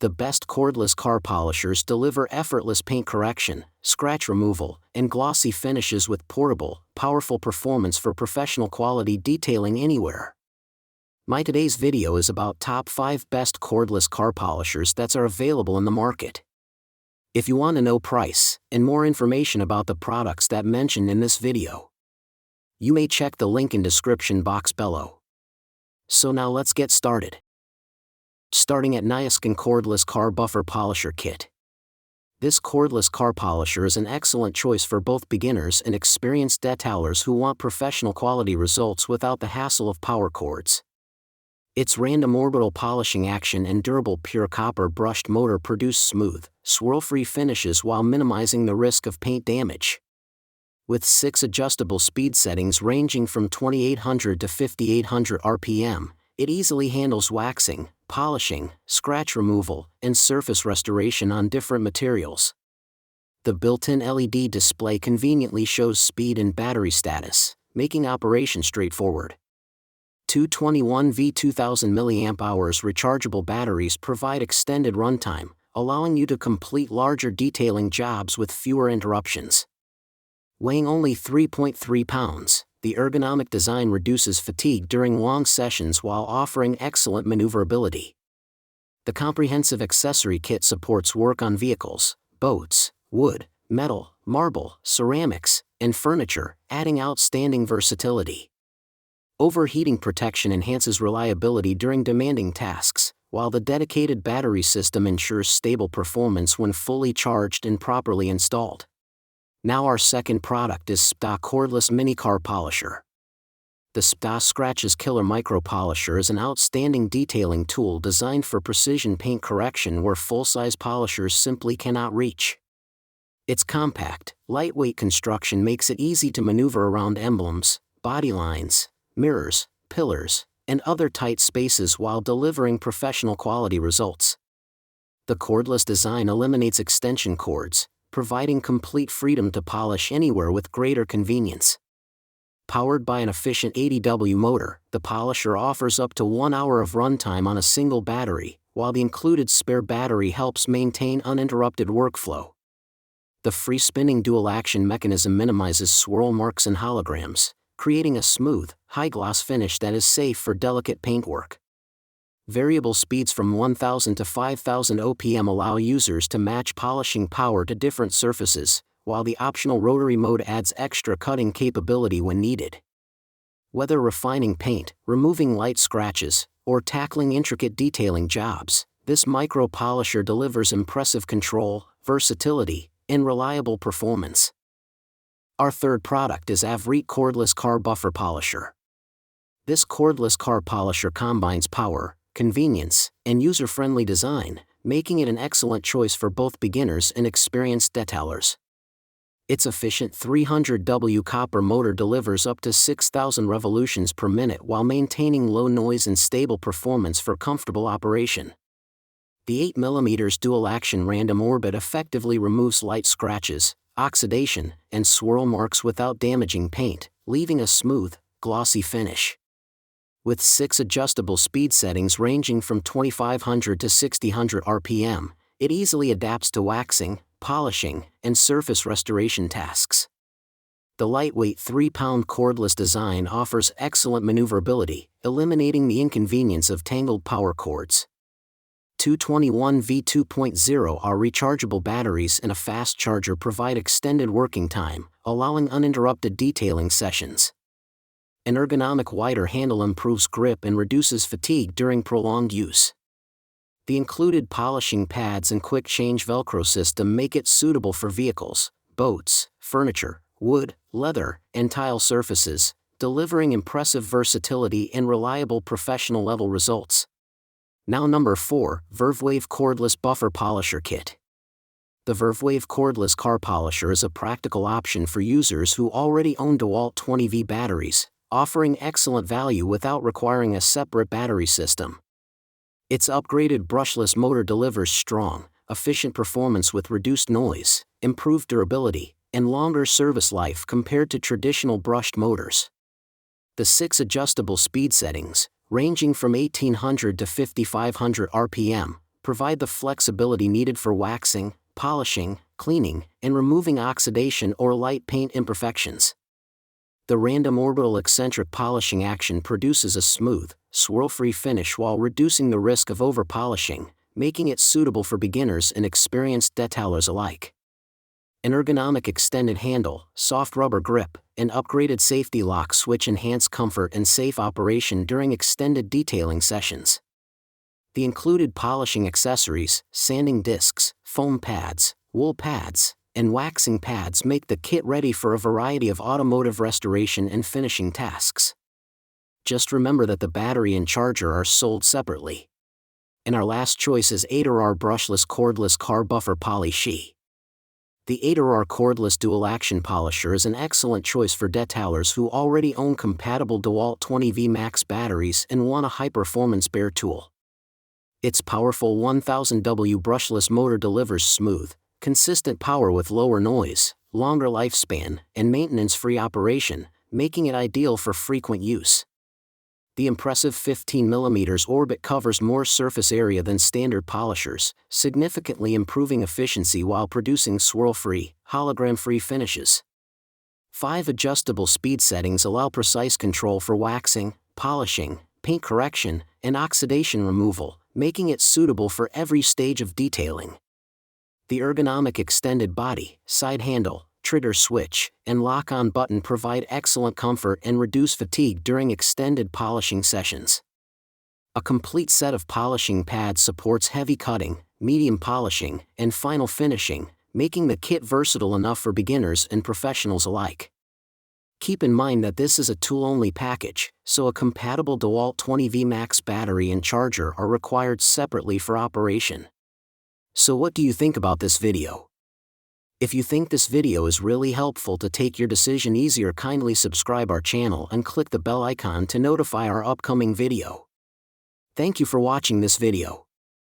The best cordless car polishers deliver effortless paint correction, scratch removal, and glossy finishes with portable, powerful performance for professional quality detailing anywhere. My today's video is about top 5 best cordless car polishers that are available in the market. If you want to know price and more information about the products that mentioned in this video, you may check the link in description box below. So now let's get started. Starting at Niaskin Cordless Car Buffer Polisher Kit. This cordless car polisher is an excellent choice for both beginners and experienced detailers who want professional quality results without the hassle of power cords. Its random orbital polishing action and durable pure copper brushed motor produce smooth, swirl-free finishes while minimizing the risk of paint damage. With 6 adjustable speed settings ranging from 2800 to 5800 RPM, it easily handles waxing, polishing, scratch removal, and surface restoration on different materials. The built-in LED display conveniently shows speed and battery status, making operation straightforward. 221V 2000 mAh rechargeable batteries provide extended runtime, allowing you to complete larger detailing jobs with fewer interruptions. Weighing only 3.3 pounds, the ergonomic design reduces fatigue during long sessions while offering excellent maneuverability. The comprehensive accessory kit supports work on vehicles, boats, wood, metal, marble, ceramics, and furniture, adding outstanding versatility. Overheating protection enhances reliability during demanding tasks, while the dedicated battery system ensures stable performance when fully charged and properly installed. Now our second product is SPTA Cordless Mini Car Polisher. The SPTA Scratches Killer Micro Polisher is an outstanding detailing tool designed for precision paint correction where full-size polishers simply cannot reach. Its compact, lightweight construction makes it easy to maneuver around emblems, body lines, mirrors, pillars, and other tight spaces while delivering professional quality results. The cordless design eliminates extension cords, providing complete freedom to polish anywhere with greater convenience. Powered by an efficient 80W motor, the polisher offers up to 1 hour of runtime on a single battery, while the included spare battery helps maintain uninterrupted workflow. The free-spinning dual-action mechanism minimizes swirl marks and holograms, creating a smooth, high-gloss finish that is safe for delicate paintwork. Variable speeds from 1000 to 5000 OPM allow users to match polishing power to different surfaces, while the optional rotary mode adds extra cutting capability when needed. Whether refining paint, removing light scratches, or tackling intricate detailing jobs, this micro polisher delivers impressive control, versatility, and reliable performance. Our third product is Avreet Cordless Car Buffer Polisher. This cordless car polisher combines power, convenience, and user-friendly design, making it an excellent choice for both beginners and experienced detailers. Its efficient 300W copper motor delivers up to 6,000 revolutions per minute while maintaining low noise and stable performance for comfortable operation. The 8mm dual-action random orbit effectively removes light scratches, oxidation, and swirl marks without damaging paint, leaving a smooth, glossy finish. With 6 adjustable speed settings ranging from 2500 to 6000 RPM, it easily adapts to waxing, polishing, and surface restoration tasks. The lightweight 3-pound cordless design offers excellent maneuverability, eliminating the inconvenience of tangled power cords. 221V 2.0 rechargeable batteries and a fast charger provide extended working time, allowing uninterrupted detailing sessions. An ergonomic wider handle improves grip and reduces fatigue during prolonged use. The included polishing pads and quick-change Velcro system make it suitable for vehicles, boats, furniture, wood, leather, and tile surfaces, delivering impressive versatility and reliable professional-level results. Now number 4, VerveWave Cordless Buffer Polisher Kit. The VerveWave Cordless Car Polisher is a practical option for users who already own DeWalt 20V batteries, offering excellent value without requiring a separate battery system. Its upgraded brushless motor delivers strong, efficient performance with reduced noise, improved durability, and longer service life compared to traditional brushed motors. The 6 adjustable speed settings, ranging from 1800 to 5500 RPM, provide the flexibility needed for waxing, polishing, cleaning, and removing oxidation or light paint imperfections. The random orbital eccentric polishing action produces a smooth, swirl-free finish while reducing the risk of over-polishing, making it suitable for beginners and experienced detailers alike. An ergonomic extended handle, soft rubber grip, and upgraded safety lock switch enhance comfort and safe operation during extended detailing sessions. The included polishing accessories, sanding discs, foam pads, wool pads, and waxing pads make the kit ready for a variety of automotive restoration and finishing tasks. Just remember that the battery and charger are sold separately. And our last choice is AIDR Brushless Cordless Car Buffer Polish. The AIDR Cordless Dual Action Polisher is an excellent choice for detailers who already own compatible DeWalt 20V Max batteries and want a high-performance bare tool. Its powerful 1000W brushless motor delivers smooth, consistent power with lower noise, longer lifespan, and maintenance-free operation, making it ideal for frequent use. The impressive 15mm orbit covers more surface area than standard polishers, significantly improving efficiency while producing swirl-free, hologram-free finishes. 5 adjustable speed settings allow precise control for waxing, polishing, paint correction, and oxidation removal, making it suitable for every stage of detailing. The ergonomic extended body, side handle, trigger switch, and lock-on button provide excellent comfort and reduce fatigue during extended polishing sessions. A complete set of polishing pads supports heavy cutting, medium polishing, and final finishing, making the kit versatile enough for beginners and professionals alike. Keep in mind that this is a tool-only package, so a compatible DeWalt 20V Max battery and charger are required separately for operation. So what do you think about this video? If you think this video is really helpful to take your decision easier, kindly subscribe our channel and click the bell icon to notify our upcoming video. Thank you for watching this video.